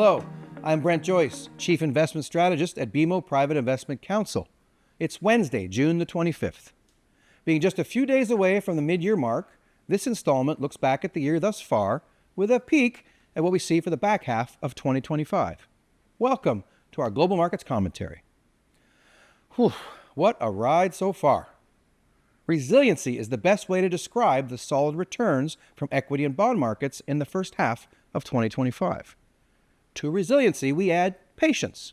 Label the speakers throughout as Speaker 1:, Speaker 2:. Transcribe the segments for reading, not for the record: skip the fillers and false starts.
Speaker 1: Hello, I'm Brent Joyce, Chief Investment Strategist at BMO Private Investment Council. It's Wednesday, June the 25th. Being just a few days away from the mid-year mark, this installment looks back at the year thus far with a peek at what we see for the back half of 2025. Welcome to our Global Markets Commentary. Whew, what a ride so far. Resiliency is the best way to describe the solid returns from equity and bond markets in the first half of 2025. To resiliency, we add patience,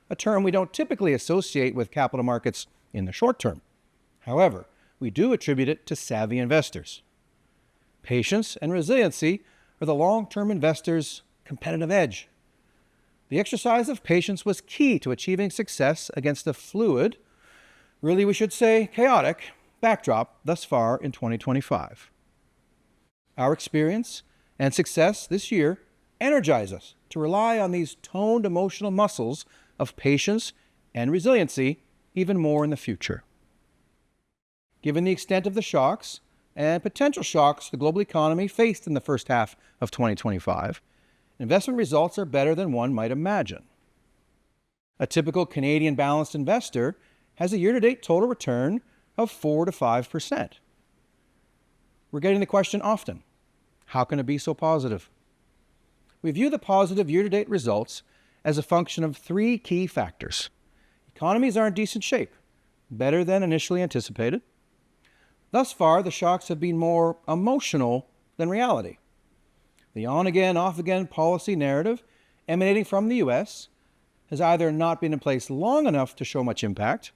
Speaker 1: a term we don't typically associate with capital markets in the short term. However, we do attribute it to savvy investors. Patience and resiliency are the long-term investor's competitive edge. The exercise of patience was key to achieving success against a fluid, really we should say chaotic, backdrop thus far in 2025. Our experience and success this year energize us to rely on these toned emotional muscles of patience and resiliency even more in the future. Given the extent of the shocks and potential shocks the global economy faced in the first half of 2025, investment results are better than one might imagine. A typical Canadian balanced investor has a year-to-date total return of 4 to 5%. We're getting the question often, how can it be so positive? We view the positive year-to-date results as a function of three key factors. Economies are in decent shape, better than initially anticipated. Thus far, the shocks have been more emotional than reality. The on-again, off-again policy narrative emanating from the U.S. has either not been in place long enough to show much impact,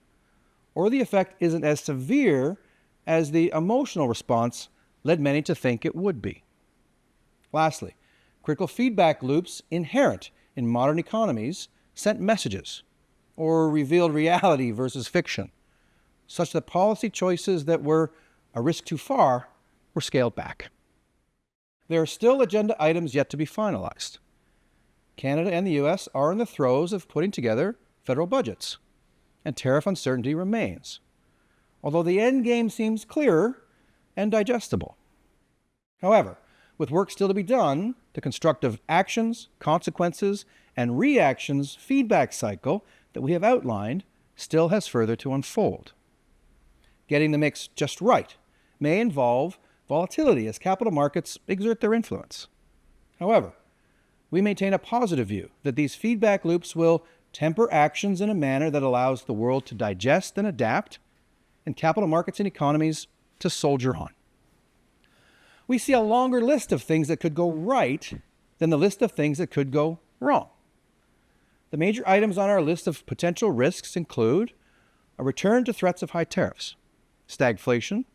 Speaker 1: or the effect isn't as severe as the emotional response led many to think it would be. Lastly, critical feedback loops inherent in modern economies sent messages or revealed reality versus fiction, such that policy choices that were a risk too far were scaled back. There are still agenda items yet to be finalized. Canada and the U.S. are in the throes of putting together federal budgets, and tariff uncertainty remains, although the end game seems clearer and digestible. However, with work still to be done, the constructive actions, consequences, and reactions feedback cycle that we have outlined still has further to unfold. Getting the mix just right may involve volatility as capital markets exert their influence. However, we maintain a positive view that these feedback loops will temper actions in a manner that allows the world to digest and adapt, and capital markets and economies to soldier on. We see a longer list of things that could go right than the list of things that could go wrong. The major items on our list of potential risks include a return to threats of high tariffs, stagflation,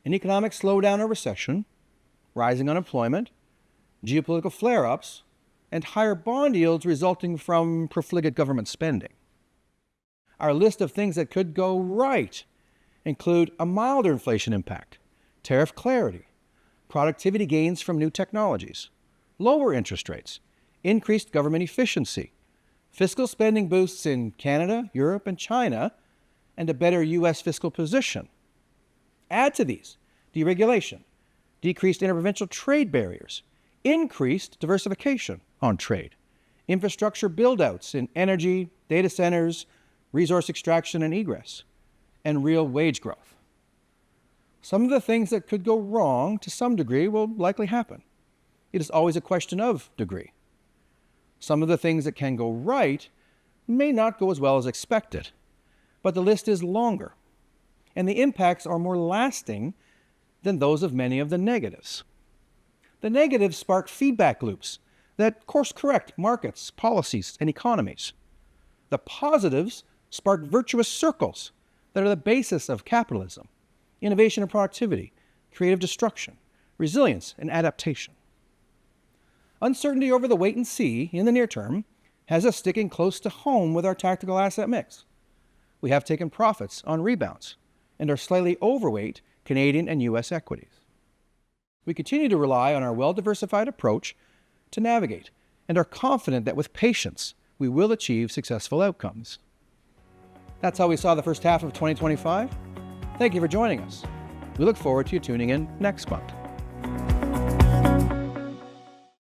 Speaker 1: an economic slowdown or recession, rising unemployment, geopolitical flare-ups, and higher bond yields resulting from profligate government spending. Our list of things that could go right include a milder inflation impact, tariff clarity, productivity gains from new technologies, lower interest rates, increased government efficiency, fiscal spending boosts in Canada, Europe, and China, and a better U.S. fiscal position. Add to these deregulation, decreased interprovincial trade barriers, increased diversification on trade, infrastructure build-outs in energy, data centers, resource extraction and egress, and real wage growth. Some of the things that could go wrong to some degree will likely happen. It is always a question of degree. Some of the things that can go right may not go as well as expected, but the list is longer, and the impacts are more lasting than those of many of the negatives. The negatives spark feedback loops that course-correct markets, policies, and economies. The positives spark virtuous circles that are the basis of capitalism, innovation and productivity, creative destruction, resilience, and adaptation. Uncertainty over the wait and see in the near term has us sticking close to home with our tactical asset mix. We have taken profits on rebounds and are slightly overweight Canadian and U.S. equities. We continue to rely on our well-diversified approach to navigate and are confident that with patience, we will achieve successful outcomes. That's how we saw the first half of 2025. Thank you for joining us. We look forward to you tuning in next month.